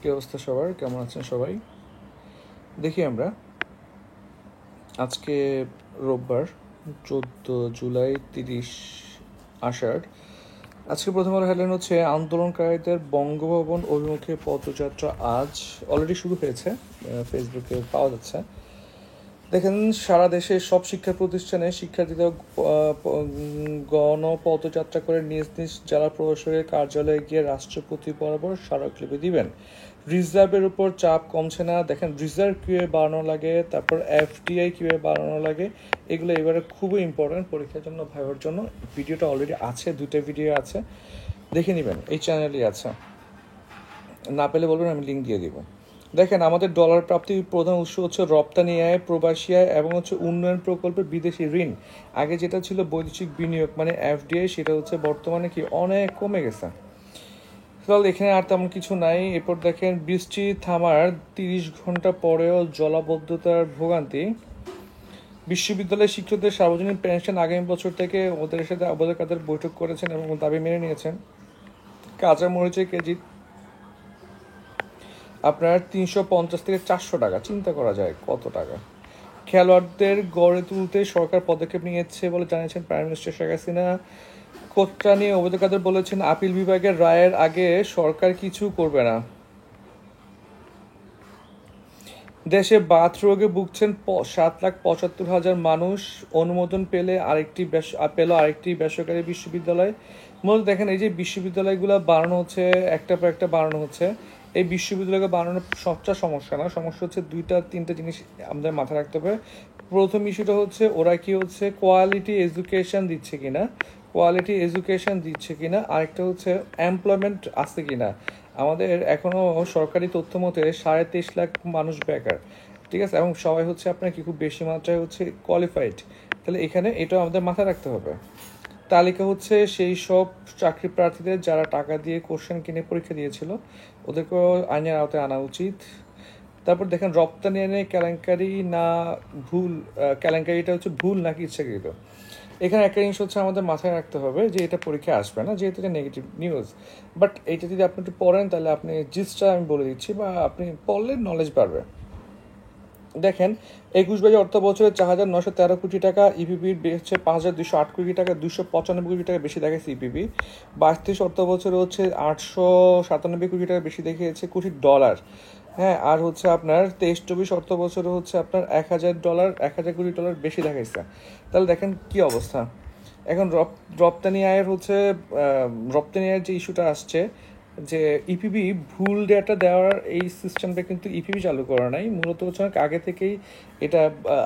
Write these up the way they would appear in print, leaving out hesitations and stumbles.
কি অবস্থা সবার, কেমন আছেন সবাই? দেখি আমরা আজকে রোববার 14 জুলাই 30 আষাঢ়। আজকে প্রথম আলো হেডলাইন হচ্ছে আন্দোলনকারীদের বঙ্গভবন অভিমুখে পদযাত্রা আজ অলরেডি শুরু হয়েছে, ফেসবুকে পাওয়া যাচ্ছে। দেখেন, সারা দেশে সব শিক্ষা প্রতিষ্ঠানে শিক্ষার্থীরা গণপদযাত্রা করে নিজ নিজ জেলা প্রশাসকের কার্যালয়ে গিয়ে রাষ্ট্রপতি বরাবর স্মারকলিপি দিবেন। রিজার্ভের উপর চাপ কমছে না। দেখেন রিজার্ভ কীভাবে বাড়ানো লাগে, তারপর এফডিআই কীভাবে বাড়ানো লাগে, এগুলো এবারে খুবই ইম্পর্টেন্ট পরীক্ষার জন্য, ভাইবার জন্য। ভিডিওটা অলরেডি আছে, 2টা ভিডিও আছে, দেখে নেবেন, এই চ্যানেলই আছে। না পেলে বলবেন, আমি লিঙ্ক দিয়ে দিব। দেখেন, আমাদের ডলার প্রাপ্তির প্রধান উৎস হচ্ছে রপ্তানি আয়, প্রবাসী আয় এবং হচ্ছে উন্নয়ন প্রকল্পে বিদেশি ঋণ। আগে যেটা ছিল বৈদেশিক বিনিয়োগ মানে এফডিআই, সেটা হচ্ছে বর্তমানে কি অনেক কমে গেছে। তাহলে এখানে আর তেমন কিছু নাই। এরপর দেখেন, বৃষ্টি থামার 30 ঘন্টা পরেও জলাবদ্ধতার ভোগান্তি। বিশ্ববিদ্যালয়ের শিক্ষকদের সার্বজনীন পেনশন আগামী বছর থেকে ওদের সাথে অবদার কাদের বৈঠক করেছেন এবং দাবি মেনে নিয়েছেন। কাঁচা মরিচের কেজি আপনার 350 থেকে 400 টাকা, চিন্তা করা যায় কত টাকা। খেলোয়াড়দের গড়ে তুলতে সরকার পদক্ষেপ নিয়েছে বলে জানিয়েছেন প্রাইম মিনিস্টার শেখ হাসিনা। কোটটা নিয়ে ওবায়দুল কাদের বলেছেন, আপিল বিভাগের রায়ের আগে সরকার কিছু করবে না। দেশে বাত রোগে ভুগছেন 7,75,000 মানুষ। অনুমোদন পেলে আরেকটি বেসরকারি বিশ্ববিদ্যালয়। মূলত দেখেন, এই যে বিশ্ববিদ্যালয়গুলো বাড়ানো হচ্ছে, একটা পর একটা বাড়ানো হচ্ছে। এই বিশ্ববিদ্যালয়কে বানানোর সবচেয়ে সমস্যা না, সমস্যা হচ্ছে 2-3টা জিনিস আমাদের মাথায় রাখতে হবে। প্রথম ইস্যুটা হচ্ছে ওরা কি হচ্ছে কোয়ালিটি এডুকেশন দিচ্ছে কিনা, আরেকটা হচ্ছে এমপ্লয়মেন্ট আছে কিনা। আমাদের এখনও সরকারি তথ্য মতে 23.5 লাখ মানুষ বেকার, ঠিক আছে, এবং সবাই হচ্ছে আপনার কি খুব বেশি মাত্রায় হচ্ছে কোয়ালিফাইড। তাহলে এখানে এটাও আমাদের মাথায় রাখতে হবে। তালিকা হচ্ছে সেই সব চাকরি প্রার্থীদের যারা টাকা দিয়ে কোশ্চেন কিনে পরীক্ষা দিয়েছিল, ওদেরকেও আইনের আওতায় আনা উচিত। তারপর দেখেন, রপ্তানি আইনে কেলেঙ্কারিটা হচ্ছে ভুল নাকি ইচ্ছাকৃত। এখানে একটা জিনিস হচ্ছে আমাদের মাথায় রাখতে হবে যে এটা পরীক্ষা আসবে না, যেহেতু এটা নেগেটিভ নিউজ। বাট এটা যদি আপনি একটু পড়েন, তাহলে আপনি জিনিসটা আমি বলে দিচ্ছি, বা আপনি পড়লে নলেজ বাড়বে। দেখেন, 21-22 অর্থ বছরে 4,913 কোটি টাকা, ইপিপির হচ্ছে 5,208 কোটি টাকা, 295 কোটি টাকা বেশি দেখাচ্ছে ইপিপি। 22-23 অর্থ বছরে হচ্ছে 897 কোটি টাকা বেশি দেখিয়েছে $1,000। হ্যাঁ, আর হচ্ছে আপনার 23-24 অর্থ বছরে হচ্ছে আপনার $1,000 বেশি দেখাইছে। তাহলে দেখেন কি অবস্থা। এখন রপ্তানি আয়ের যে ইস্যুটা আসছে, যে ইপিবি ভুল ডেটা দেওয়ার এই সিস্টেমটা কিন্তু ইপিবি চালু করা নাই, মূলত হচ্ছে অনেক আগে থেকেই এটা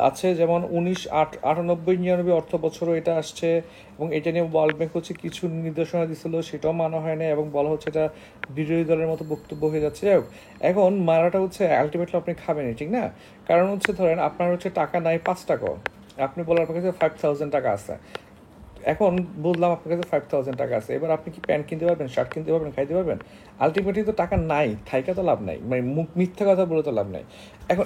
আছে। যেমন 1998-99 অর্থ বছরও এটা আসছে, এবং এটা নিয়ে ওয়ার্ল্ড ব্যাংক হচ্ছে কিছু নির্দেশনা দিছিল, সেটাও মানা হয় না, এবং বলা হচ্ছে এটা বিরোধী দলের মতো বক্তব্য হয়ে যাচ্ছে। যাই হোক, এখন মারাটা হচ্ছে আলটিমেটলি আপনি খাবেনই, ঠিক না? কারণ হচ্ছে ধরেন আপনার হচ্ছে টাকা নাই 5 টাকা, আপনি বলার আপনার কাছে 5,000 টাকা আছে। এখন বুঝলাম আপনার কাছে 5,000 টাকা আছে, এবার আপনি কি প্যান্ট কিনতে পারবেন, শার্ট কিনতে পারবেন, খাইতে পারবেন? আলটিমেটলি তো টাকা নাই, থাইকা তো লাভ নাই, মানে মিথ্যা কথা বলে তো লাভ নাই। এখন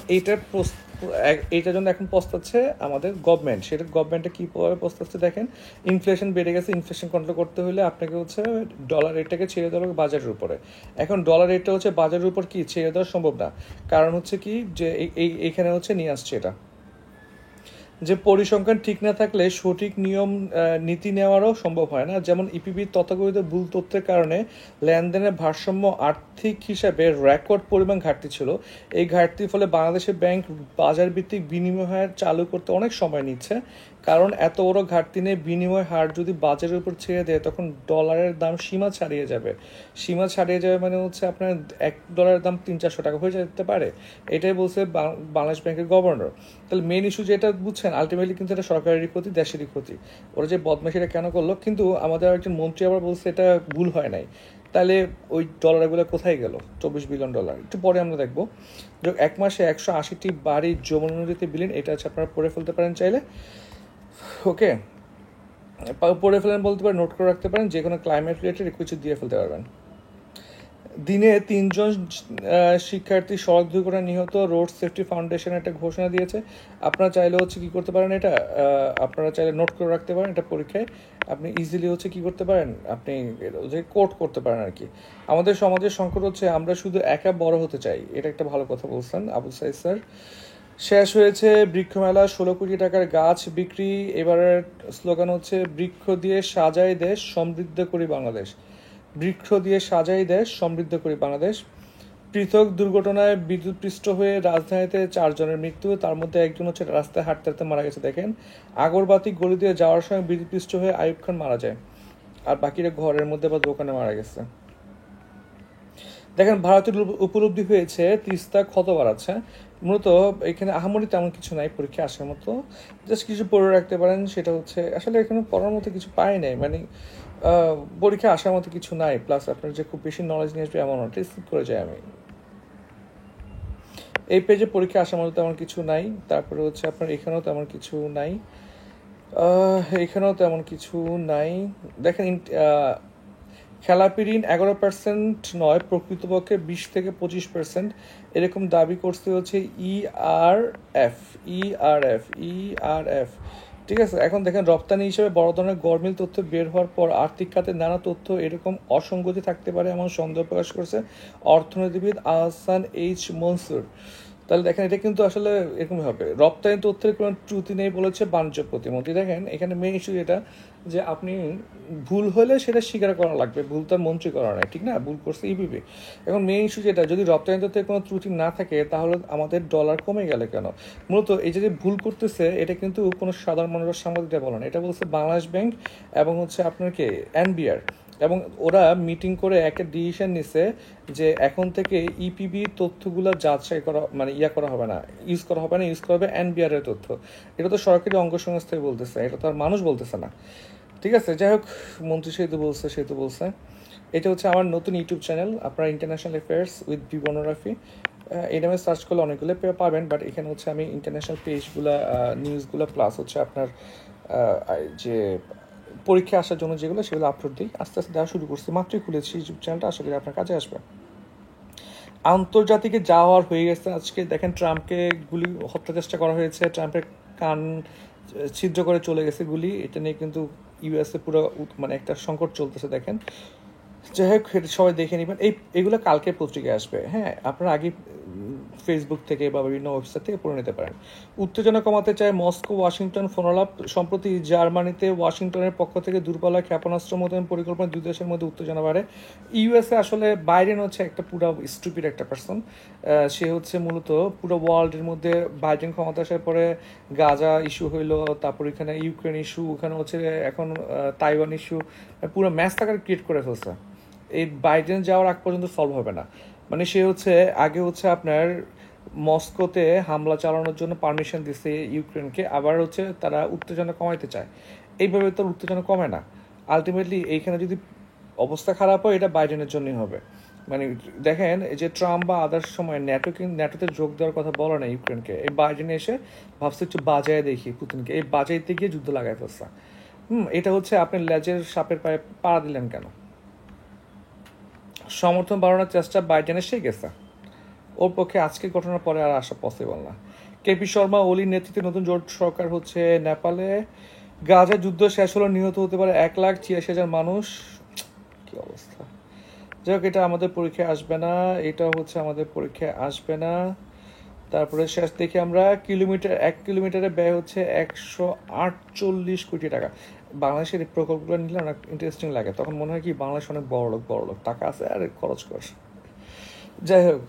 এইটার জন্য এখন পস্তাচ্ছে আমাদের গভর্নমেন্ট। সেটা গভর্নমেন্টে কীভাবে পস্তাচ্ছে দেখেন, ইনফ্লেশন বেড়ে গেছে, ইনফ্লেশন কন্ট্রোল করতে হলে আপনাকে হচ্ছে ডলার রেটটাকে ছেড়ে দেওয়া হবে বাজারের উপরে। এখন ডলার রেটটা হচ্ছে বাজারের উপর কি ছেড়ে দেওয়া সম্ভব না, কারণ হচ্ছে কি যে এইখানে হচ্ছে নিয়ে আসছে এটা, যে পরিসংখ্যান ঠিক না থাকলে সঠিক নীতি নেওয়ারও সম্ভব হয় না। যেমন ইপিবির তথাকথিত ভুল তথ্যের কারণে লেনদেনের ভারসাম্য আর্থিক হিসাবে রেকর্ড পরিমাণ ঘাটতি ছিল। এই ঘাটতির ফলে বাংলাদেশের ব্যাংক বাজার ভিত্তিক বিনিময় হার চালু করতে অনেক সময় নিচ্ছে, কারণ এত বড় ঘাটতি নিয়ে বিনিময় হার যদি বাজারের উপর ছেড়ে দেয়, তখন ডলারের দাম সীমা ছাড়িয়ে যাবে মানে হচ্ছে আপনার $1 দাম 300-400 টাকা হয়ে যেতে পারে। এটাই বলছে বাংলাদেশ ব্যাংকের গভর্নর। তাহলে মেন ইস্যু যেটা বুঝছেন, আলটিমেটলি কিন্তু এটা সরকারেরই ক্ষতি, দেশেরই ক্ষতি। ওরা যে বদমাশিটা কেন করলো, কিন্তু আমাদের একজন মন্ত্রী আবার বলছে এটা ভুল হয় নাই। তাহলে ওই ডলারগুলো কোথায় গেল, $24 বিলিয়ন? একটু পরে আমরা দেখবো। এক মাসে 180টি বাড়ি যমুনা নদীতে বিলীন, এটা হচ্ছে আপনারা পড়ে ফেলতে পারেন চাইলে। ওকে, পড়ে ফেলেন বলতে পারেন, নোট করে রাখতে পারেন, যে কোনো ক্লাইমেট রিলেটেড কিছু দিয়ে ফেলতে পারবেন। দিনে 3 জন শিক্ষার্থী সড়ক দুর্ঘটনায় নিহত, রোড সেফটি ফাউন্ডেশন একটা ঘোষণা দিয়েছে। আপনারা চাইলে হচ্ছে কি করতে পারেন, এটা আপনারা চাইলে নোট করে রাখতে পারেন, এটা পরীক্ষায় আপনি ইজিলি হচ্ছে কি করতে পারেন, আপনি যে কোট করতে পারেন আর কি। আমাদের সমাজের সংকট হচ্ছে আমরা শুধু একা বড় হতে চাই, এটা একটা ভালো কথা বলছেন আবুল সাইদ স্যার। শেষ হয়েছে বৃক্ষমেলা, 16 কোটি টাকার গাছ বিক্রি। এবারের স্লোগান হচ্ছে বৃক্ষ দিয়ে সাজাই দেশ, সমৃদ্ধ করি বাংলাদেশ। বৃক্ষ দিয়ে সাজাই দেশ, সমৃদ্ধ করি বাংলাদেশ। পৃথক দুর্ঘটনায় বিদ্যুৎপৃষ্ট হয়ে রাজধানীতে 4 জনের মৃত্যু, তার মধ্যে একজন হচ্ছে রাস্তায় হাঁটতে হাঁটতে মারা গেছে। দেখেন, আগরবাতি গলি দিয়ে যাওয়ার সময় বিদ্যুৎপৃষ্ট হয়ে আইয়ুব খান মারা যায়, আর বাকিরা ঘরের মধ্যে বা দোকানে মারা গেছে। দেখেন, ভারতের উপলব্ধি হয়েছে তিস্তা ক্ষত বাড়াচ্ছে। মূলত এখানে আহামরি তেমন কিছু নাই পরীক্ষা আসার মতো, জাস্ট কিছু পড়ে রাখতে পারেন। সেটা হচ্ছে আসলে এখানে পড়ার মতো কিছু পাই নাই, মানে পরীক্ষা আসার মতো কিছু নাই। প্লাস আপনার যে খুব বেশি নলেজ নিয়ে আসবে এমন একটা স্কিপ করে যাই আমি। এই পেজে পরীক্ষা আসার মতো তেমন কিছু নাই। তারপরে হচ্ছে আপনার এখানেও তেমন কিছু নাই, এখানেও তেমন কিছু নাই। দেখেন, খেলাপি ঋণ 11% নয়, প্রকৃতপক্ষে 20 থেকে 25% এরকম দাবি করছে হচ্ছে ইআরএফ। ইআরএফ, ঠিক আছে। এখন দেখেন, রপ্তানি হিসেবে বড় ধরনের গরমিল তথ্য বের হওয়ার পর আর্থিক খাতে নানা তথ্য এরকম অসঙ্গতি থাকতে পারে এমন সন্দেহ প্রকাশ করছে অর্থনীতিবিদ আহসান এইচ মনসুর। তাহলে দেখেন, এটা কিন্তু আসলে এরকমই হবে, রপ্তানি তথ্যের কোনো ত্রুটি নেই বলেছে বাণিজ্য প্রতিমন্ত্রী। দেখেন, এখানে মেন ইস্যু এটা যে আপনি ভুল হলে সেটা স্বীকার করা লাগবে, ভুল তার মন্ত্রী করা নাই, ঠিক না, ভুল করছে ইবিবি। এখন মেন ইস্যু যেটা, যদি রপ্তানি তথ্যের কোনো ত্রুটি না থাকে তাহলে আমাদের ডলার কমে গেলে কেন? মূলত এই যে ভুল করতেছে, এটা কিন্তু কোনো সাধারণ মানুষের সাংবাদিকরা বলেন, এটা বলছে বাংলাদেশ ব্যাংক এবং হচ্ছে আপনার কে এনবিআর। এবং ওরা মিটিং করে একটা ডিসিশন নিছে যে এখন থেকে ইপিবি তথ্যগুলো যাচাই করা, মানে করা হবে না, ইউজ করা হবে না, ইউজ করা হবে এনবিআর এর তথ্য। এটা তো সরকারি অঙ্গ সংস্থায় বলতেছে, এটা তো আর মানুষ বলতেছে না, ঠিক আছে। যাই হোক, মন্ত্রী সেহেতু বলছে। এটা হচ্ছে আমার নতুন ইউটিউব চ্যানেল, আপনার ইন্টারন্যাশনাল অ্যাফেয়ার্স উইথ বিবর্ণরাফি, এই নামে সার্চ করলে অনেকগুলো পাবেন। বাট এখানে হচ্ছে আমি ইন্টারন্যাশনাল পেজগুলো, নিউজগুলো, প্লাস হচ্ছে আপনার যে পরীক্ষা আসার জন্য যেগুলো, সেগুলো আপলোড দিই। আস্তে আস্তে দেওয়া শুরু করছি, মাত্রই খুলেছি ইউটিউব চ্যানেলটা, আশা করি আপনার কাজে আসবে। আন্তর্জাতিকে যাওয়ার হয়ে গেছে আজকে। দেখেন, ট্রাম্পকে হত্যা চেষ্টা করা হয়েছে, ট্রাম্পের কান ছিদ্র করে চলে গেছে গুলি। এটা নিয়ে কিন্তু ইউএসএ পুরো মানে একটা সংকট চলতেছে। দেখেন, যাই হোক, সবাই দেখে নেবেন। এগুলো কালকে পত্রিকায় আসবে, হ্যাঁ, আপনারা আগে ফেসবুক থেকে বা বিভিন্ন ওয়েবসাইট থেকে পড়ে নিতে পারেন। উত্তেজনা কমাতে চায় মস্কো ওয়াশিংটন ফোনালাপ। সম্প্রতি জার্মানিতে ওয়াশিংটনের পক্ষ থেকে দূরপাল্লার ক্ষেপণাস্ত্র মোতায়েন পরিকল্পনা, দুই দেশের মধ্যে উত্তেজনা বাড়ে। ইউএসএ আসলে বাইডেন হচ্ছে একটা পুরো স্টুপিড একটা পার্সন। সে হচ্ছে মূলত পুরো ওয়ার্ল্ডের মধ্যে বাইডেন ক্ষমতা আসার পরে গাজা ইস্যু হইলো, তারপর এখানে ইউক্রেন ইস্যু, ওখানে হচ্ছে এখন তাইওয়ান ইস্যু, পুরো ম্যাচ থাকার ক্রিয়েট করে ফেলছে। এই বাইডেন যাওয়ার আগ পর্যন্ত সলভ হবে না। মানে সে হচ্ছে আগে হচ্ছে আপনার মস্কোতে হামলা চালানোর জন্য পারমিশন দিচ্ছে ইউক্রেনকে, আবার হচ্ছে তারা উত্তেজনা কমাইতে চায়। এইভাবে তো উত্তেজনা কমে না। আলটিমেটলি এইখানে যদি অবস্থা খারাপ হয়, এটা বাইডেনের জন্যই হবে। মানে দেখেন, এই যে ট্রাম্প বা আদার্স সময় ন্যাটোতে যোগ দেওয়ার কথা বলে না ইউক্রেনকে, এই বাইডেনে এসে ভাবছে একটু বাজায় দেখি পুতিনকে, এই বাজাইতে গিয়ে যুদ্ধ লাগাই ফেলছে। এটা হচ্ছে আপনি লেজের সাপের পায়ে পাড়া দিলেন কেন? সমর্থন বাড়ানোর চেষ্টা বাইডেনের সেই গেছে, ওর পক্ষে আজকের ঘটনার পরে আর আসা পসিবল না। কেপি শর্মা ওলির নেতৃত্বে নতুন জোট সরকার হচ্ছে নেপালে। গাজা যুদ্ধ শেষ হলো, নিহত হতে পারে 1,86,000 মানুষ। কি অবস্থা! যাই হোক, এটা আমাদের পরীক্ষায় আসবে না, এটা হচ্ছে আমাদের পরীক্ষায় আসবে না। তারপরে শেষ দেখি আমরা, 1 কিলোমিটারে ব্যয় হচ্ছে 148 কোটি টাকা। বাংলাদেশের এই প্রকল্পগুলো নিলে অনেক ইন্টারেস্টিং লাগে, তখন মনে হয় কি বাংলাদেশ অনেক বড় লোক, টাকা আছে আর খরচ কর। যাই হোক,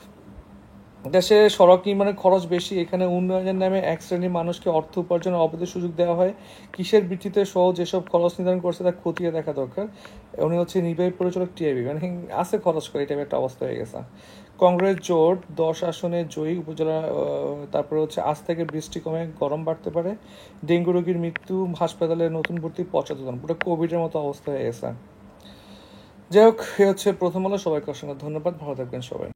দেশে সড়ক নির্মাণের খরচ বেশি, এখানে উন্নয়নের নামে এক শ্রেণীর মানুষকে অর্থ উপার্জনের অবৈধ সুযোগ দেওয়া হয়। কিসের ভিত্তিতে সহ যেসব খরচ নির্ধারণ করছে তা খতিয়ে দেখা দরকার। উনি হচ্ছে নির্বাহী পরিচালক টিআইবি, মানে আছে খরচ করে, এটা একটা অবস্থা হয়ে গেছে। কংগ্রেস জোট 10 আসনে জয়ী উপজেলা। তারপরে হচ্ছে আজ থেকে বৃষ্টি কমে গরম বাড়তে পারে। ডেঙ্গু রোগীর মৃত্যু, হাসপাতালে নতুন ভর্তি 75 জন, পুরো কোভিডের মতো অবস্থা হয়ে গেছে। যাই হোক, এ হচ্ছে প্রথম আলো। সবাইকে অসংখ্য ধন্যবাদ, ভালো থাকবেন সবাই।